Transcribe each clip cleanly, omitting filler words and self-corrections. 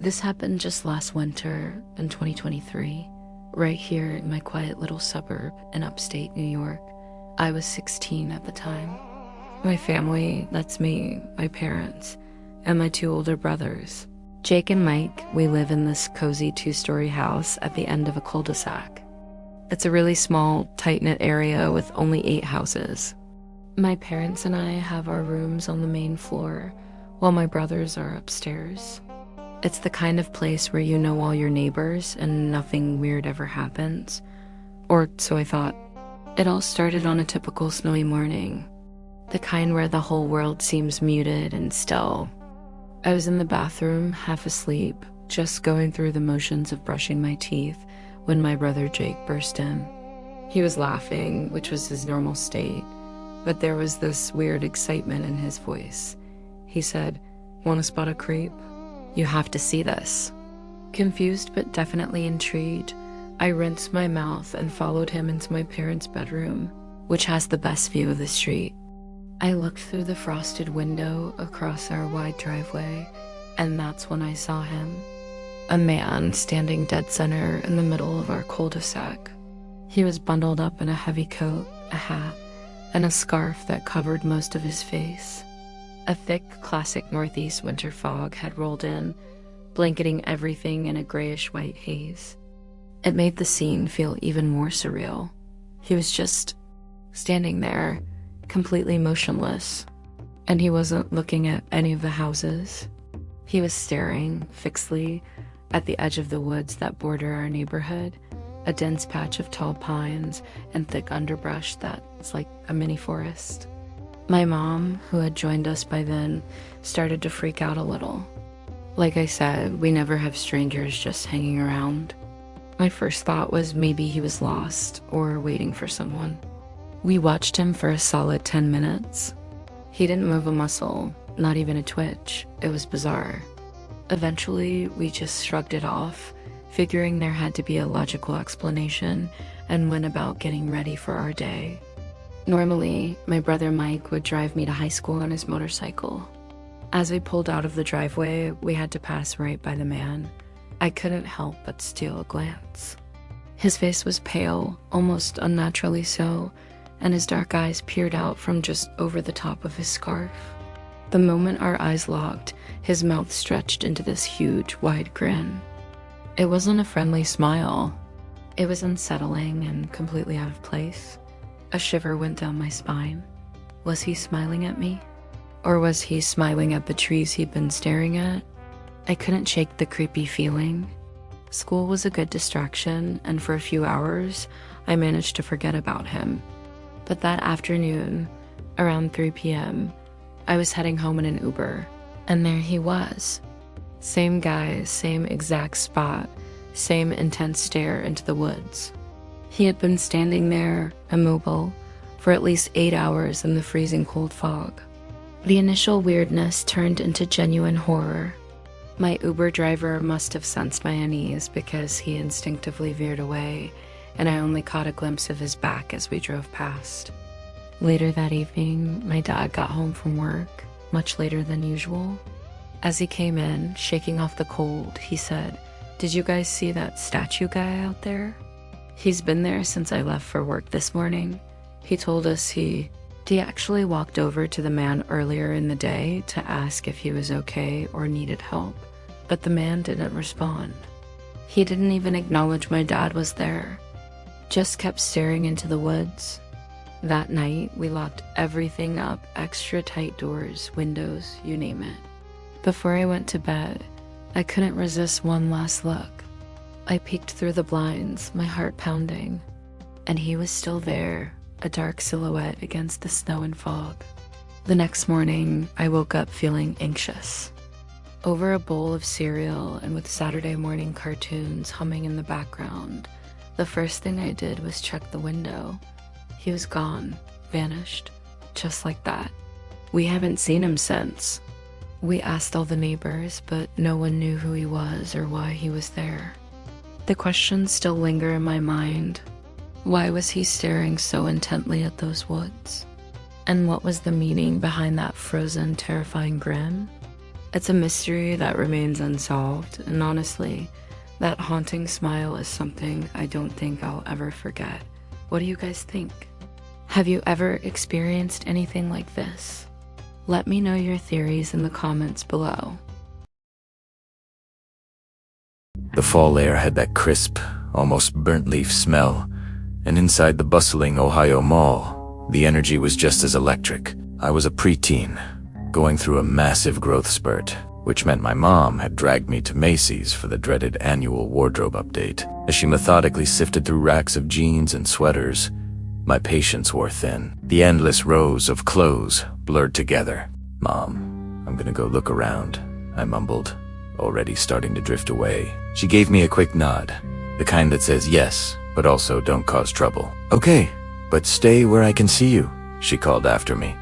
This happened just last winter in 2023, right here in my quiet little suburb in upstate New York. I was 16 at the time. My family, that's me, my parents, and my two older brothers, Jake and Mike, we live in this cozy 2-story house at the end of a cul-de-sac. It's a really small, tight-knit area with only 8 houses. My parents and I have our rooms on the main floor, while my brothers are upstairs. It's the kind of place where you know all your neighbors and nothing weird ever happens. Or so I thought. It all started on a typical snowy morning, the kind where the whole world seems muted and still. I was in the bathroom, half asleep, just going through the motions of brushing my teeth when my brother Jake burst in. He was laughing, which was his normal state, but there was this weird excitement in his voice. He said, "Want to spot a creep? You have to see this." Confused but definitely intrigued, I rinsed my mouth and followed him into my parents' bedroom, which has the best view of the street. I looked through the frosted window across our wide driveway, and that's when I saw him. A man standing dead center in the middle of our cul-de-sac. He was bundled up in a heavy coat, a hat, and a scarf that covered most of his face. A thick, classic Northeast winter fog had rolled in, blanketing everything in a grayish-white haze. It made the scene feel even more surreal. He was just standing there, completely motionless, and he wasn't looking at any of the houses. He was staring fixedly at the edge of the woods that border our neighborhood, a dense patch of tall pines and thick underbrush that's like a mini forest. My mom, who had joined us by then, started to freak out a little. Like I said, we never have strangers just hanging around. My first thought was maybe he was lost or waiting for someone. We watched him for a solid 10 minutes. He didn't move a muscle, not even a twitch. It was bizarre. Eventually, we just shrugged it off, figuring there had to be a logical explanation, and went about getting ready for our day. Normally, my brother Mike would drive me to high school on his motorcycle. As we pulled out of the driveway, we had to pass right by the man. I couldn't help but steal a glance. His face was pale, almost unnaturally so, and his dark eyes peered out from just over the top of his scarf. The moment our eyes locked, his mouth stretched into this huge, wide grin. It wasn't a friendly smile. It was unsettling and completely out of place. A shiver went down my spine. Was he smiling at me? Or was he smiling at the trees he'd been staring at? I couldn't shake the creepy feeling. School was a good distraction, and for a few hours, I managed to forget about him. But that afternoon, around 3 p.m., I was heading home in an Uber, and there he was. Same guy, same exact spot, same intense stare into the woods. He had been standing there, immobile, for at least 8 hours in the freezing cold fog. The initial weirdness turned into genuine horror. My Uber driver must have sensed my unease because he instinctively veered away, and I only caught a glimpse of his back as we drove past. Later that evening, my dad got home from work, much later than usual. As he came in, shaking off the cold, he said, "Did you guys see that statue guy out there? He's been there since I left for work this morning." He told us he actually walked over to the man earlier in the day to ask if he was okay or needed help, but the man didn't respond. He didn't even acknowledge my dad was there, just kept staring into the woods. That night, we locked everything up, extra tight doors, windows, you name it. Before I went to bed, I couldn't resist one last look. I peeked through the blinds, my heart pounding, and he was still there, a dark silhouette against the snow and fog. The next morning, I woke up feeling anxious. Over a bowl of cereal and with Saturday morning cartoons humming in the background, the first thing I did was check the window. He was gone, vanished, just like that. We haven't seen him since. We asked all the neighbors, but no one knew who he was or why he was there. The questions still linger in my mind. Why was he staring so intently at those woods? And what was the meaning behind that frozen, terrifying grin? It's a mystery that remains unsolved, and honestly, that haunting smile is something I don't think I'll ever forget. What do you guys think? Have you ever experienced anything like this? Let me know your theories in the comments below. The fall air had that crisp, almost burnt leaf smell, and inside the bustling Ohio Mall, the energy was just as electric. I was a preteen, going through a massive growth spurt, which meant my mom had dragged me to Macy's for the dreaded annual wardrobe update. As she methodically sifted through racks of jeans and sweaters, my patience wore thin. The endless rows of clothes blurred together. "Mom, I'm gonna go look around," I mumbled, already starting to drift away. She gave me a quick nod, the kind that says yes, but also don't cause trouble. "Okay, but stay where I can see you," she called after me.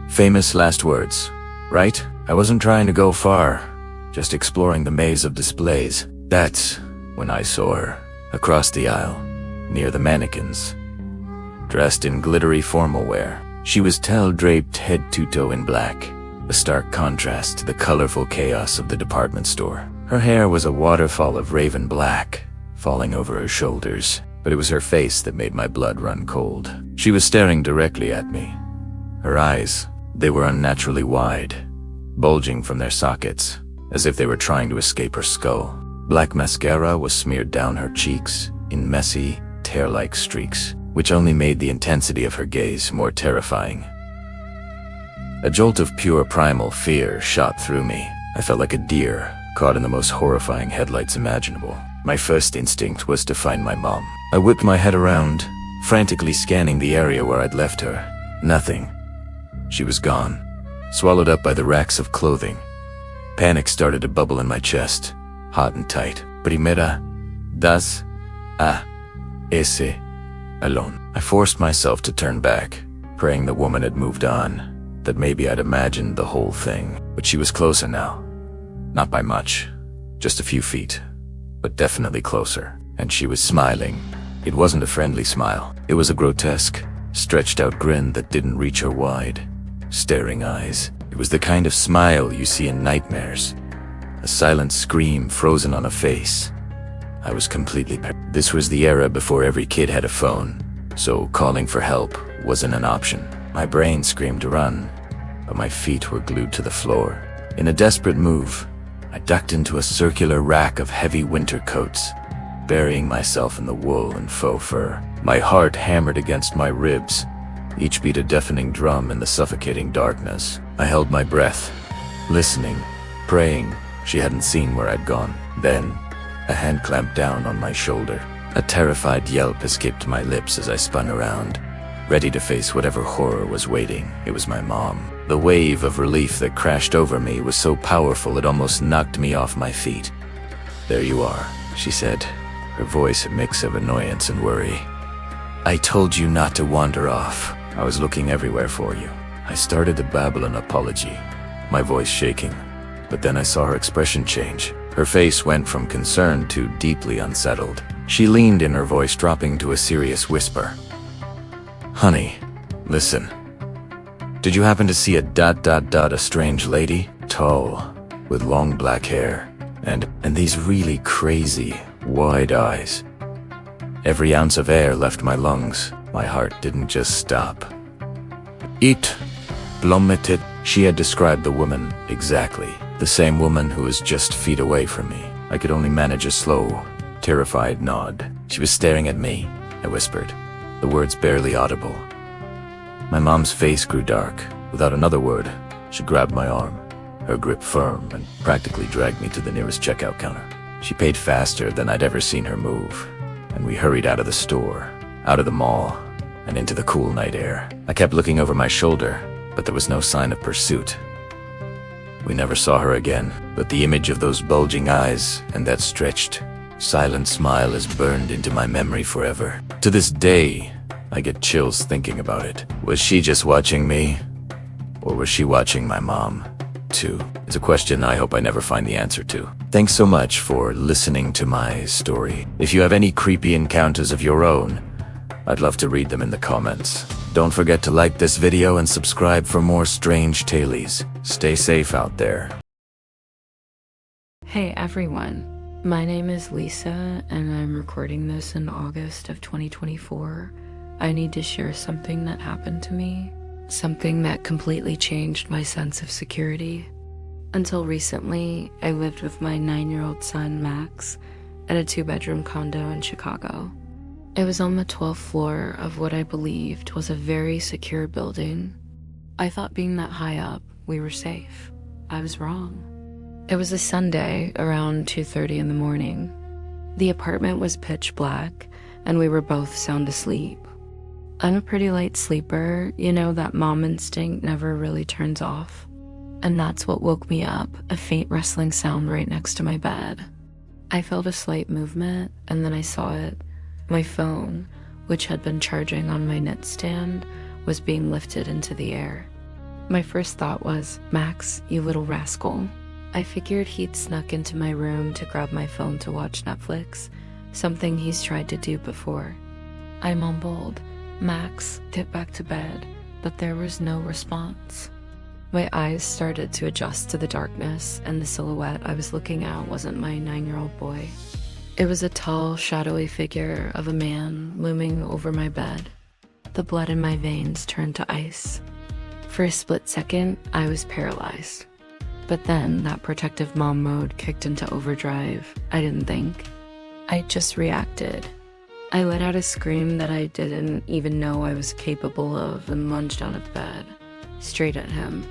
Famous last words, right? I wasn't trying to go far, just exploring the maze of displays. That's when I saw her, across the aisle, near the mannequins, dressed in glittery formal wear. She was towel-draped head to toe in black, a stark contrast to the colorful chaos of the department store. Her hair was a waterfall of raven black, falling over her shoulders, but it was her face that made my blood run cold. She was staring directly at me. Her eyes, they were unnaturally wide, bulging from their sockets, as if they were trying to escape her skull. Black mascara was smeared down her cheeks in messy, tear-like streaks, which only made the intensity of her gaze more terrifying. A jolt of pure primal fear shot through me. I felt like a deer caught in the most horrifying headlights imaginable. My first instinct was to find my mom. I whipped my head around, frantically scanning the area where I'd left her. Nothing. She was gone, swallowed up by the racks of clothing. Panic started to bubble in my chest, hot and tight. Primera, das, a, ese, alone. I forced myself to turn back, praying the woman had moved on, that maybe I'd imagined the whole thing. But she was closer now. Not by much, just a few feet, but definitely closer. And she was smiling. It wasn't a friendly smile. It was a grotesque, stretched out grin that didn't reach her wide, staring eyes. It was the kind of smile you see in nightmares, a silent scream frozen on a face. I was completely This was the era before every kid had a phone, so calling for help wasn't an option. My brain screamed to run, but my feet were glued to the floor. In a desperate move, I ducked into a circular rack of heavy winter coats, burying myself in the wool and faux fur. My heart hammered against my ribs, each beat a deafening drum in the suffocating darkness. I held my breath, listening, praying she hadn't seen where I'd gone. Then, a hand clamped down on my shoulder. A terrified yelp escaped my lips as I spun around, ready to face whatever horror was waiting. It was my mom. The wave of relief that crashed over me was so powerful it almost knocked me off my feet. "There you are," she said, her voice a mix of annoyance and worry. "I told you not to wander off. I was looking everywhere for you." I started to babble an apology, my voice shaking, but then I saw her expression change. Her face went from concern to deeply unsettled. She leaned in, her voice dropping to a serious whisper. "Honey, listen. Did you happen to see a strange lady? Tall, with long black hair, and these really crazy, wide eyes." Every ounce of air left my lungs. My heart didn't just stop. "It plummeted." She had described the woman exactly. The same woman who was just feet away from me. I could only manage a slow, terrified nod. "She was staring at me," I whispered, the words barely audible. My mom's face grew dark. Without another word, she grabbed my arm, her grip firm, and practically dragged me to the nearest checkout counter. She paid faster than I'd ever seen her move, and we hurried out of the store, out of the mall, and into the cool night air. I kept looking over my shoulder, but there was no sign of pursuit. We never saw her again, but the image of those bulging eyes and that stretched, silent smile is burned into my memory forever. To this day, I get chills thinking about it. Was she just watching me? Or was she watching my mom, too? It's a question I hope I never find the answer to. Thanks so much for listening to my story. If you have any creepy encounters of your own, I'd love to read them in the comments. Don't forget to like this video and subscribe for more strange tales. Stay safe out there. Hey everyone, my name is Lisa and I'm recording this in August of 2024. I need to share something that happened to me, something that completely changed my sense of security. Until recently, I lived with my 9-year-old son Max in a 2-bedroom condo in Chicago. It was on the 12th floor of what I believed was a very secure building. I thought being that high up, we were safe. I was wrong. It was a Sunday around 2:30 in the morning. The apartment was pitch black and we were both sound asleep. I'm a pretty light sleeper, that mom instinct never really turns off. And that's what woke me up, a faint rustling sound right next to my bed. I felt a slight movement and then I saw it. My phone, which had been charging on my nightstand, was being lifted into the air. My first thought was, Max, you little rascal. I figured he'd snuck into my room to grab my phone to watch Netflix, something he's tried to do before. I mumbled, Max, get back to bed, but there was no response. My eyes started to adjust to the darkness, and the silhouette I was looking at wasn't my 9-year-old boy. It was a tall, shadowy figure of a man looming over my bed. The blood in my veins turned to ice. For a split second, I was paralyzed. But then that protective mom mode kicked into overdrive. I didn't think. I just reacted. I let out a scream that I didn't even know I was capable of and lunged out of bed, straight at him.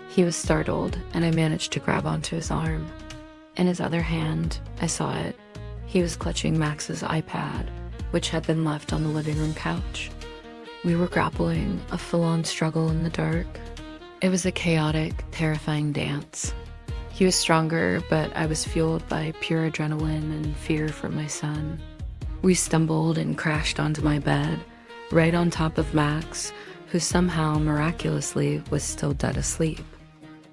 He was startled, and I managed to grab onto his arm. In his other hand, I saw it. He was clutching Max's iPad, which had been left on the living room couch. We were grappling, a full-on struggle in the dark. It was a chaotic, terrifying dance. He was stronger, but I was fueled by pure adrenaline and fear for my son. We stumbled and crashed onto my bed, right on top of Max, who somehow, miraculously, was still dead asleep.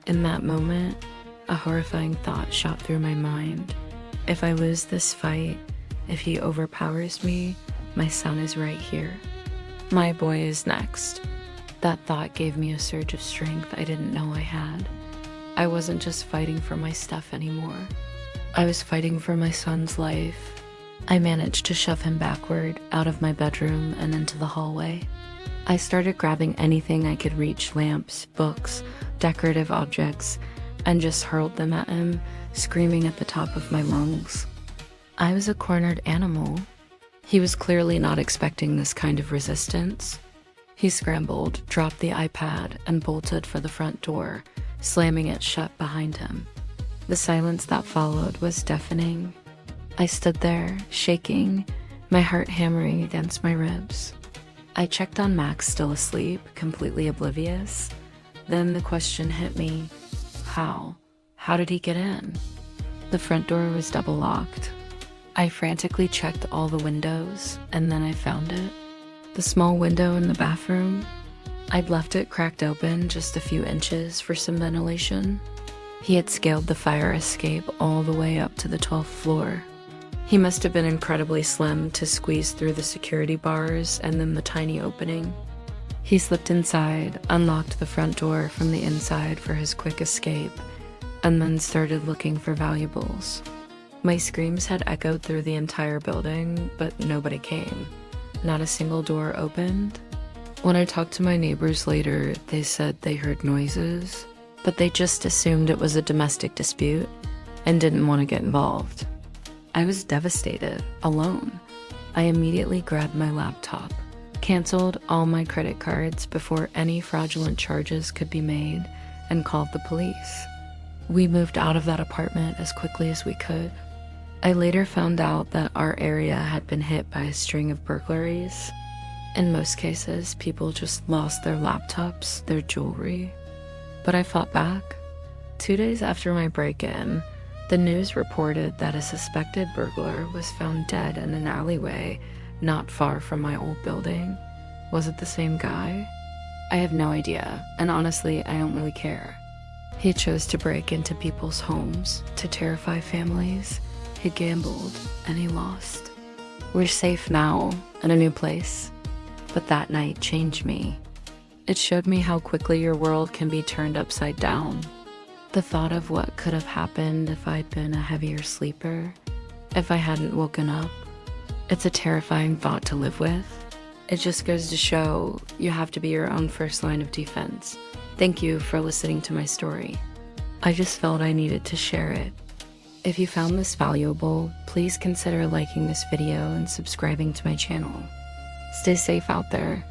In that moment, a horrifying thought shot through my mind. If I lose this fight, if he overpowers me, my son is right here. My boy is next. That thought gave me a surge of strength I didn't know I had. I wasn't just fighting for my stuff anymore. I was fighting for my son's life. I managed to shove him backward, out of my bedroom and into the hallway. I started grabbing anything I could reach, lamps, books, decorative objects, and just hurled them at him, screaming at the top of my lungs. I was a cornered animal. He was clearly not expecting this kind of resistance. He scrambled, dropped the iPad, and bolted for the front door, slamming it shut behind him. The silence that followed was deafening. I stood there, shaking, my heart hammering against my ribs. I checked on Max still asleep, completely oblivious. Then the question hit me, how? How did he get in? The front door was double locked. I frantically checked all the windows, and then I found it. The small window in the bathroom. I'd left it cracked open just a few inches for some ventilation. He had scaled the fire escape all the way up to the 12th floor. He must have been incredibly slim to squeeze through the security bars and then the tiny opening. He slipped inside, unlocked the front door from the inside for his quick escape, and then started looking for valuables. My screams had echoed through the entire building, but nobody came. Not a single door opened. When I talked to my neighbors later, they said they heard noises, but they just assumed it was a domestic dispute and didn't want to get involved. I was devastated, alone. I immediately grabbed my laptop, canceled all my credit cards before any fraudulent charges could be made, and called the police. We moved out of that apartment as quickly as we could. I later found out that our area had been hit by a string of burglaries. In most cases, people just lost their laptops, their jewelry. But I fought back. 2 days after my break-in, the news reported that a suspected burglar was found dead in an alleyway not far from my old building. Was it the same guy? I have no idea, and honestly, I don't really care. He chose to break into people's homes, to terrify families. He gambled, and he lost. We're safe now, in a new place. But that night changed me. It showed me how quickly your world can be turned upside down. The thought of what could have happened if I'd been a heavier sleeper, if I hadn't woken up, it's a terrifying thought to live with. It just goes to show you have to be your own first line of defense. Thank you for listening to my story. I just felt I needed to share it. If you found this valuable, please consider liking this video and subscribing to my channel. Stay safe out there.